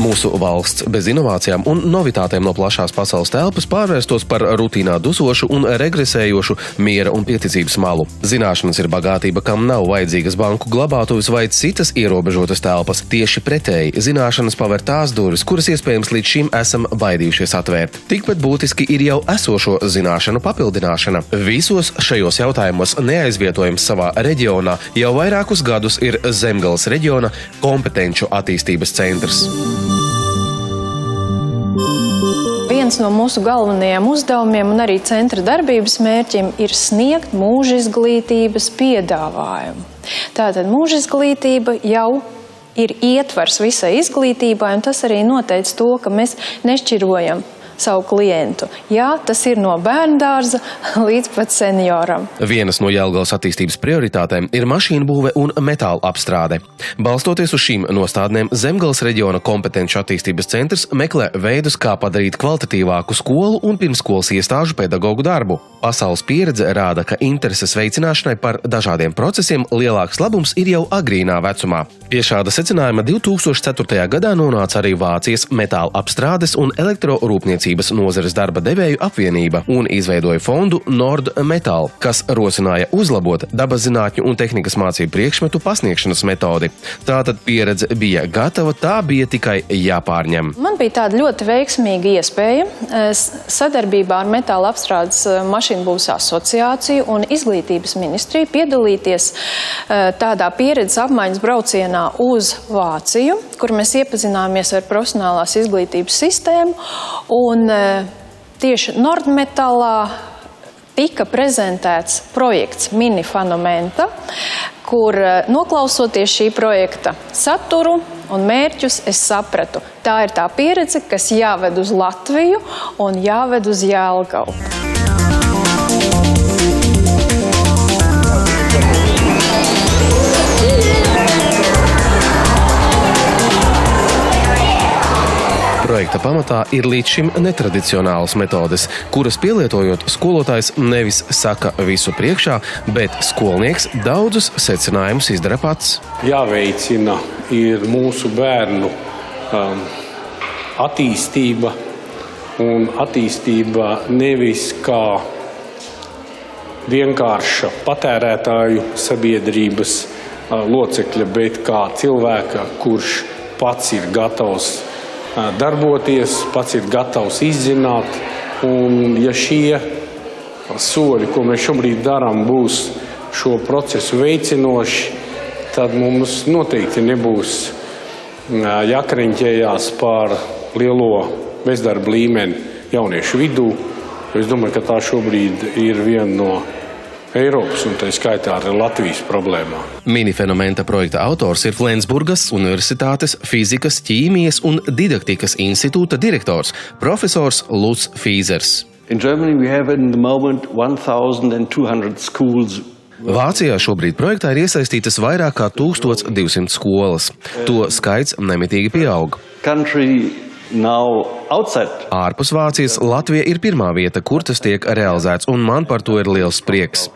Mūsu valsts bez inovācijām un novitātēm no plašās pasaules telpas pārvērstos par rutīnā dusošu un regresējošu miera un pieticības malu. Zināšanas ir bagātība, kam nav vajadzīgas banku glabātuves vai citas ierobežotas telpas. Tieši pretēji, zināšanas paver tās durvis, kuras iespējams līdz šim esam baidījušies atvērt. Tikpat būtiski ir jau esošo zināšanu papildināšana. Visos šajos jautājumos neaizvietojams savā reģionā jau vairākus gadus ir Zemgales reģiona kompetenču attīstības centrs. Viens no mūsu galvenajiem uzdevumiem un arī centra darbības mērķiem ir sniegt mūža izglītības piedāvājumu. Tātad mūža izglītība jau ir ietvars visai izglītībai, un tas arī noteica to, ka mēs nešķirojam savu klientu. Jā, tas ir no bērndārza līdz pat senioram. Vienas no Jelgavas attīstības prioritātēm ir mašīnu būve un metāla apstrāde. Balstoties uz šīm nostādnēm, Zemgales reģiona kompetenču attīstības centrs meklē veidus, kā padarīt kvalitatīvāku skolu un pirmsskolas iestāžu pedagogu darbu. Pasaules pieredze rāda, ka intereses veicināšanai par dažādiem procesiem lielāks labums ir jau agrīnā vecumā. Pie šāda secinājuma 2004. gadā nonāca arī Vācijas metāla apstrādes un elektrorūpniecības nozares darba devēju apvienība un izveidoja fondu Nord Metal, kas rosināja uzlabot dabas zinātņu un tehnikas mācību priekšmetu pasniegšanas metodi. Tātad pieredze bija gatava, tā bija tikai jāpārņem. Man bija tāda ļoti veiksmīga iespēja sadarbībā ar metāla apstrādes mašīnu būvs asociāciju un izglītības ministriju piedalīties tādā pieredzes apmaiņas braucienā uz Vāciju, kur mēs iepazināmies ar profesionālās izglītības sistēmu, un tieši Nordmetalā tika prezentēts projekts Mini Fenomenta, kur noklausoties šī projekta saturu un mērķus, es sapratu, tā ir tā pieredze, kas jāved uz Latviju un jāved uz Jelgavu. Projekta pamatā ir līdz šim netradicionālas metodes, kuras pielietojot skolotājs nevis saka visu priekšā, bet skolnieks daudzus secinājumus izdara pats. Jāveicina ir mūsu bērnu attīstība, un attīstība nevis kā vienkārša patērētāju sabiedrības locekļa, bet kā cilvēka, kurš pats ir gatavs darboties, pats ir gatavs izzināt, un ja šie soļi, ko mēs šobrīd darām, būs šo procesu veicinoši, tad mums noteikti nebūs jākreņķējās par lielo bezdarba līmeni jauniešu vidū. Es domāju, ka tā šobrīd ir viena no Eiropas un tā skaitā arī Latvijas problēmā. Mini Fenomenta projekta autors ir Flensburgas Universitātes fizikas, ķīmijas un didaktikas institūta direktors, profesors Lutz Fīzers. In Germany we have in the moment 1,200 schools. Vācijā šobrīd projektā ir iesaistītas vairāk kā 1200 skolas. To skaits nemitīgi pieaug. Ārpus Vācijas Latvija ir pirmā vieta, kur tas tiek realizēts, un man par to ir liels prieks.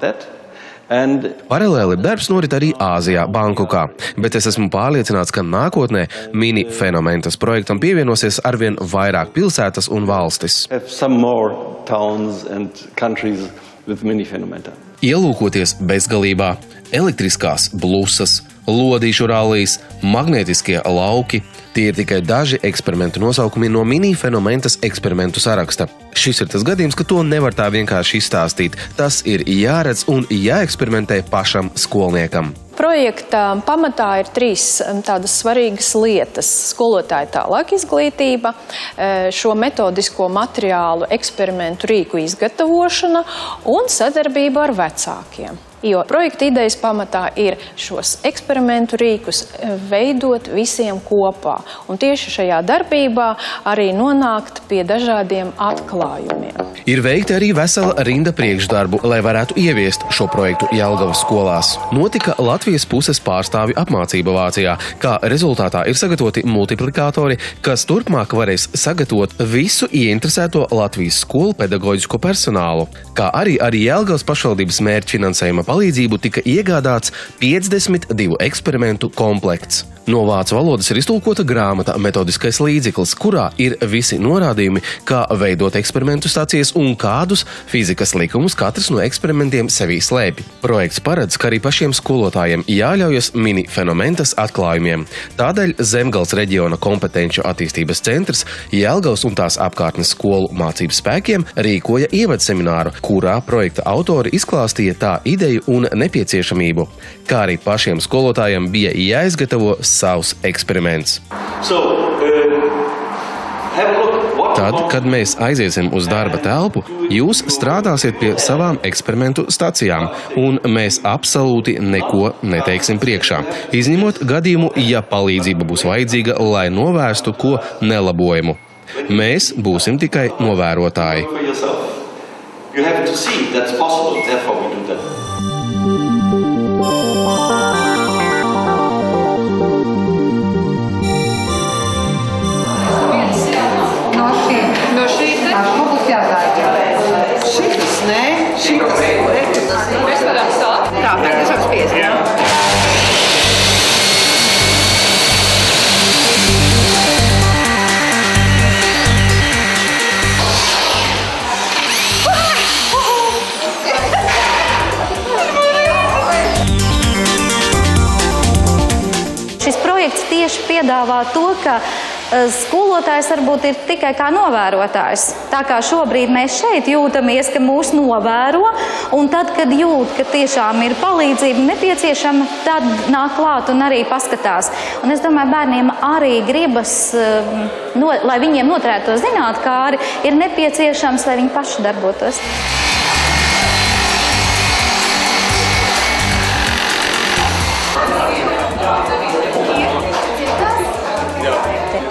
Paralēli darbs norit arī Āzijā, Bankokā, bet es esmu pārliecināts, ka nākotnē Mini Fenomentas projektam pievienosies arvien vairāk pilsētas un valstis. Ielūkoties bezgalībā, elektriskās blusas, lodīšu rallijas, magnētiskie lauki, tie ir tikai daži eksperimentu nosaukumi no Mini Fenomentas eksperimentu saraksta. Šis ir tas gadījums, ka to nevar tā vienkārši izstāstīt. Tas ir jāredz un jāeksperimentē pašam skolniekam. Projekta pamatā ir 3 tādas svarīgas lietas. Skolotāja tālāk izglītība, šo metodisko materiālu eksperimentu rīku izgatavošana un sadarbība ar vecākiem. Jo projekta idejas pamatā ir šos eksperimentu rīkus veidot visiem kopā. Un tieši šajā darbībā arī nonākt pie dažādiem atklājumiem. Ir veikta arī vesela rinda priekšdarbu, lai varētu ieviest šo projektu Jelgavas skolās. Notika Latvijas puses pārstāvju apmācība Vācijā, kā rezultātā ir sagatavoti multiplikatori, kas turpmāk varēs sagatavot visu ieinteresēto Latvijas skolu pedagoģisko personālu, kā arī Jelgavas pašvaldības mērķfinansējuma palīdzību tika iegādāts 52 eksperimentu komplekts. No vācu valodas ir iztulkota grāmata Metodiskais līdzeklis, kurā ir visi norādījumi, kā veidot eksperimentu stācijas un kādus fizikas likumus katrs no eksperimentiem sevī slēpj. Projekts paredz, ka arī pašiem skolotājiem jāļaujas mini fenomentas atklājumiem. Tādēļ Zemgales reģiona kompetenču attīstības centrs Jelgavas un tās apkārtnes skolu mācību spēkiem rīkoja ievedsemināru, kurā projekta autori izklāstīja tā ideju un nepieciešamību, kā arī pašiem skolotājiem bija jāizgatavo savs eksperiments. Tad, kad mēs aiziesim uz darba telpu, jūs strādāsiet pie savām eksperimentu stacijām, un mēs absolūti neko neteiksim priekšā, izņemot gadījumu, ja palīdzība būs vajadzīga, lai novērstu ko nelabojumu. Mēs būsim tikai novērotāji. No šīs te? Būs jāzāļ. Šitas, nē? Šitas. Mēs varam sākt? Tā, mēs esam spiest, jā. Šis projekts tieši piedāvā to, ka skolotājs varbūt ir tikai kā novērotājs. Tā kā šobrīd mēs šeit jūtamies, ka mūs novēro, un tad, kad jūt, ka tiešām ir palīdzība nepieciešama, tad nāk klāt un arī paskatās. Un es domāju, bērniem arī gribas, lai viņiem noturētu to zinātkāri, ir nepieciešams, lai viņi paši darbotos.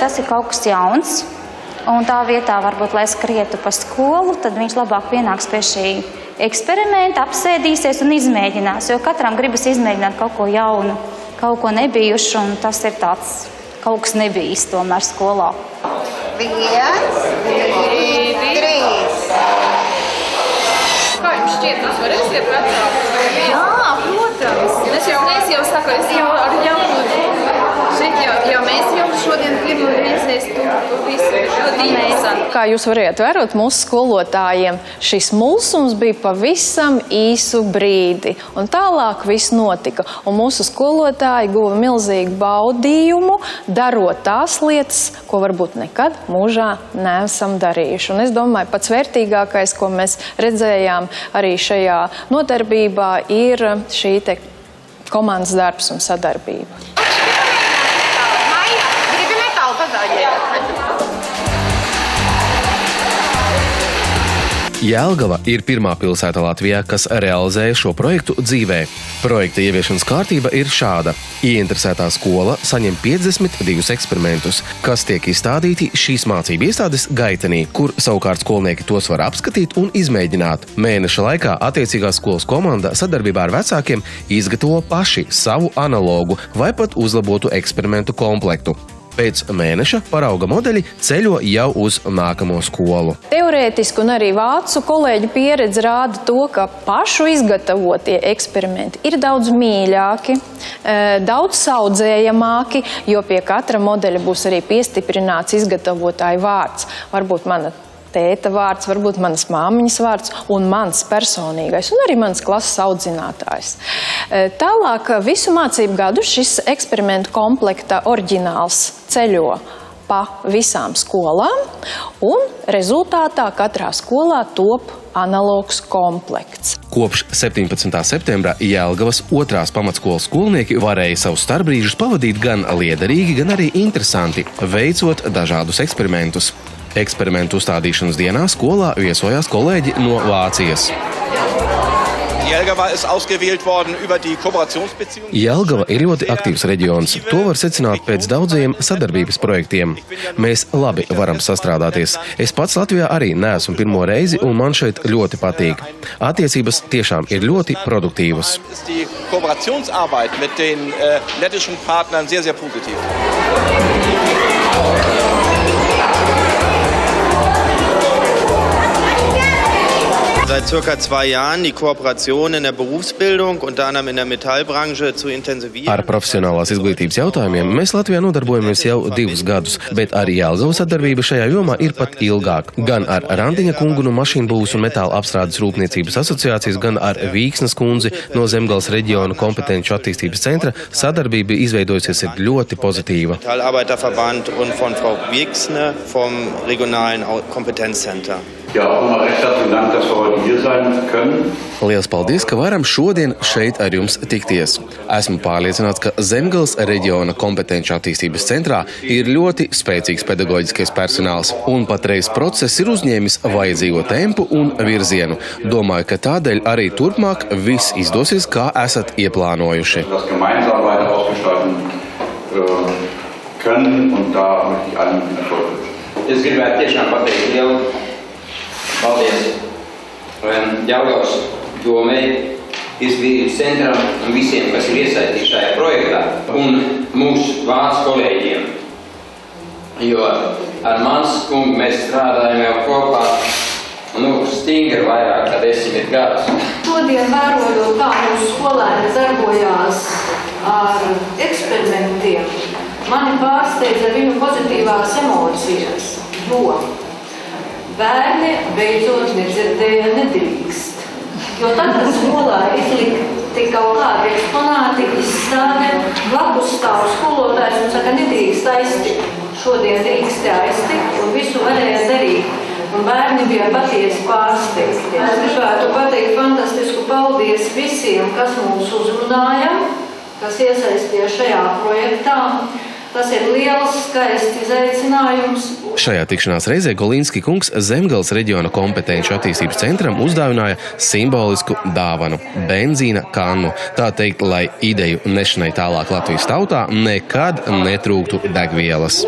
Tas ir kaut kas jauns, un tā vietā varbūt, lai skrietu pa skolu, tad viņš labāk pienāks pie šī eksperimenta, apsēdīsies un izmēģinās, jo katram gribas izmēģināt kaut ko jaunu, kaut ko nebijušu, un tas ir tāds kaut kas nebijis tomēr skolā. 1, 2, 3. Kā jums šķiet, jūs varēsiet vecākus? Jā, protams. Es jau saku, es jau ar jaunu šeit jau mēs jau šodien pirmo reizes to visu ļoti interesanti. Kā jūs varējāt vērot, mūsu skolotājiem šis mulsums bija pavisam īsu brīdi, un tālāk viss notika. Un mūsu skolotāji guva milzīgu baudījumu, darot tās lietas, ko varbūt nekad mūžā neesam darījuši. Un es domāju, pats vērtīgākais, ko mēs redzējām arī šajā nodarbībā, ir šī te komandas darbs un sadarbība. Jelgava ir pirmā pilsēta Latvijā, kas realizēja šo projektu dzīvē. Projekta ieviešanas kārtība ir šāda. Ieinteresētā skola saņem 52 eksperimentus, kas tiek izstādīti šīs mācību iestādes Gaitenī, kur savukārt skolnieki tos var apskatīt un izmēģināt. Mēneša laikā attiecīgā skolas komanda sadarbībā ar vecākiem izgatavo paši savu analogu vai pat uzlabotu eksperimentu komplektu. Pēc mēneša parauga modeļi ceļo jau uz nākamo skolu. Teorētiski un arī vācu kolēģu pieredze rāda to, ka pašu izgatavotie eksperimenti ir daudz mīļāki, daudz saudzējamāki, jo pie katra modeļa būs arī piestiprināts izgatavotāja vārds. Varbūt mana tēta vārds, varbūt manas māmiņas vārds un mans personīgais, un arī mans klases audzinātājs. Tālāk visu mācību gadu šis eksperimentu komplekta oriģināls ceļo pa visām skolām, un rezultātā katrā skolā top analogs komplekts. Kopš 17. septembra Jelgavas 2. pamatskolas skolnieki varēja savus starpbrīžus pavadīt gan liederīgi, gan arī interesanti, veicot dažādus eksperimentus. Eksperimentu uzstādīšanas dienā skolā viesojās kolēģi no Vācijas. Jelgava ir ļoti aktīvs reģions. To var secināt pēc daudzajiem sadarbības projektiem. Mēs labi varam sastrādāties. Es pats Latvijā arī neesmu pirmo reizi, un man šeit ļoti patīk. Attiecības tiešām ir ļoti produktīvas. seit circa 2 Jahren die Kooperation in der Berufsbildung, unter anderem in der Metallbranche, zu intensivieren. Ar profesionālās izglītības jautājumiem mēs Latvijā nodarbojamies jau 2 gadus, bet arī Jelgavas sadarbība šajā jomā ir pat ilgāk. Gan ar Randiņa kungu no Mašīnbūves un metāla apstrādes rūpniecības asociācijas, gan ar Vīksnes kundzi no Zemgales reģiona kompetenču attīstības centra sadarbība izveidojusies ir ļoti pozitīva. Metallarbeiterverband un von Frau Vīksne vom regionālen Kompetenzcenter. Ja, auch nochmal recht herzlichen Dank, dass wir heute hier sein können. Liels paldies, ka varam šodien šeit ar jums tikties. Esmu pārliecināts, ka Zemgales reģiona kompetenču attīstības centrā ir ļoti spēcīgs pedagoģiskais personāls, un patreiz process ir uzņēmis vajadzīgo tempu un virzienu. Domāju, ka tādēļ arī turpmāk viss izdosies, kā esat ieplānojuši. Das gemeinsam weiter ausgestalten können, un tā möchte ich allen Erfolg wünschen. Es gribētu tiešām pateikt lielu paldies Jelgavas domei, izglītības centram un visiem, kas ir iesaistīti šajā projektā, un mūsu vācu kolēģiem. Jo ar Mans kungu mēs strādājam jau kopā stingri vairāk kā 10 gadus. Šodien vērojot, kā mūsu skolēni darbojās ar eksperimentiem, mani pārsteidza viņu pozitīvās emocijas, jo bērni beidzot nedzirdēja nedrīkst. Jo tad, kad skolā izlikti kaut kādi eksponāti, izstrāde, blakus stāv skolotājs un saka, nedrīkst aiztikt. Šodien drīkst aiztikt un visu varēja darīt. Un bērni bija patiesi pārsteigti. Es gribētu pateikt fantastisku paldies visiem, kas mūs uzrunāja, kas iesaistīja šajā projektā. Tas ir liels, skaists izaicinājums. Šajā tikšanās reizē Golīnski kungs Zemgales reģiona kompetenču attīstības centram uzdāvināja simbolisku dāvanu – benzīna kannu. Tā teikt, lai ideju nešanai tālāk Latvijas tautā nekad netrūktu degvielas.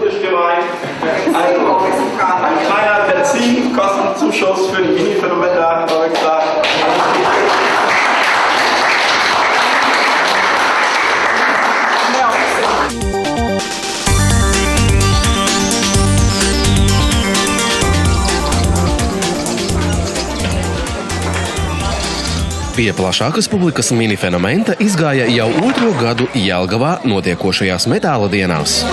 Pie plašākas publikas minifenomenta izgāja jau 2. gadu Jelgavā notiekošajās metāla dienās.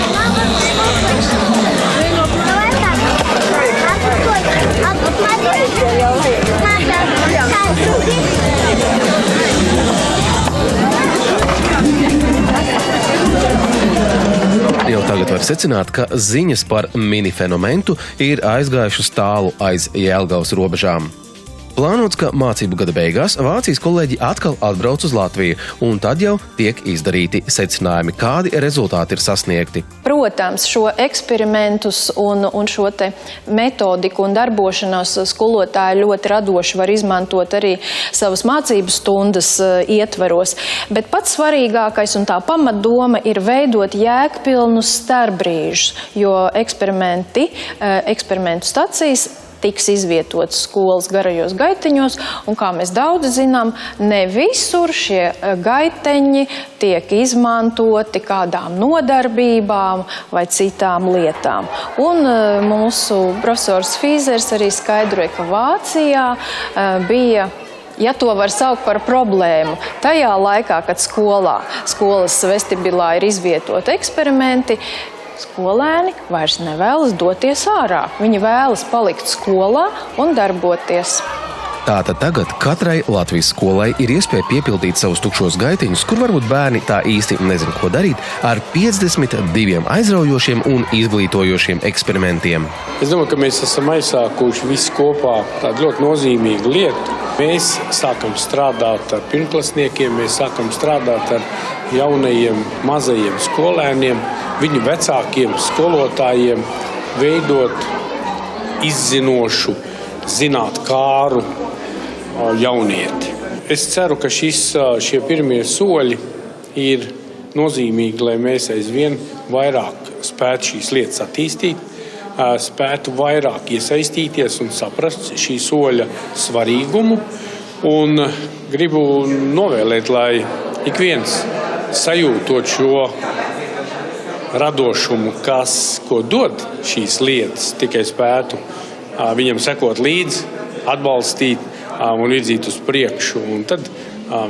Jau tagad var secināt, ka ziņas par minifenomentu ir aizgājušas tālu aiz Jelgavas robežām. Plānots, ka mācību gada beigās Vācijas kolēģi atkal atbrauc uz Latviju, un tad jau tiek izdarīti secinājumi, kādi rezultāti ir sasniegti. Protams, šo eksperimentus un šo te metodiku un darbošanos skolotāji ļoti radoši var izmantot arī savas mācību stundas ietvaros. Bet pats svarīgākais un tā pamatdoma ir veidot jēgpilnus starpbrīžus, jo eksperimentu stacijas tiks izvietotas skolas garajos gaiteņos, un kā mēs daudz zinām, ne visur šie gaiteņi tiek izmantoti kādām nodarbībām vai citām lietām. Un mūsu profesors Fīzers arī skaidroja, ka Vācijā bija, ja to var saukt par problēmu, tajā laikā, kad skolas vestibilā ir izvietoti eksperimenti, skolēni vairs nevēlas doties ārā. Viņi vēlas palikt skolā un darboties. Tātad tagad katrai Latvijas skolai ir iespēja piepildīt savus tukšos gaitiņus, kur varbūt bērni tā īsti nezina, ko darīt, ar 52 aizraujošiem un izglītojošiem eksperimentiem. Es domāju, ka mēs esam aizsākuši visi kopā tādu ļoti nozīmīgu lietu. Mēs sākam strādāt ar pirmklasniekiem, mēs sākam strādāt ar jaunajiem, mazajiem skolēniem, viņu vecākiem skolotājiem, veidot izzinošu, zinātkāru jaunieti. Es ceru, ka šie pirmie soļi ir nozīmīgi, lai mēs aizvien vairāk spētu šīs lietas attīstīt, spētu vairāk iesaistīties un saprast šī soļa svarīgumu. Un gribu novēlēt, lai ik viens sajūtot šo radošumu, ko dod šīs lietas, tikai spētu viņam sekot līdzi, atbalstīt un virzīt uz priekšu, un tad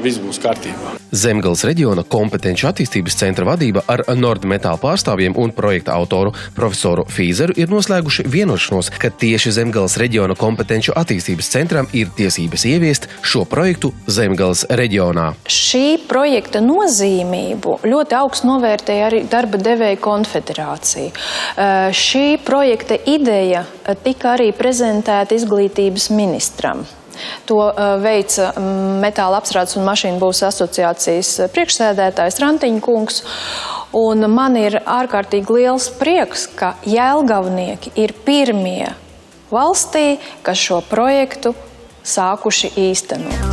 viss būs kārtībā. Zemgales reģiona kompetenču attīstības centra vadība ar Nordmetāla pārstāvjiem un projekta autoru profesoru Fīzeru ir noslēguši vienošanos, ka tieši Zemgales reģiona kompetenču attīstības centram ir tiesības ieviest šo projektu Zemgales reģionā. Šī projekta nozīmību ļoti augstu novērtēja arī darba devēja konfederācija. Šī projekta ideja tika arī prezentēta izglītības ministram. To veica Metāla apstrādes un mašīnu būvs asociācijas priekšsēdētājs Rantiņa kungs. Un man ir ārkārtīgi liels prieks, ka jelgavnieki ir pirmie valstī, kas šo projektu sākuši īstenot.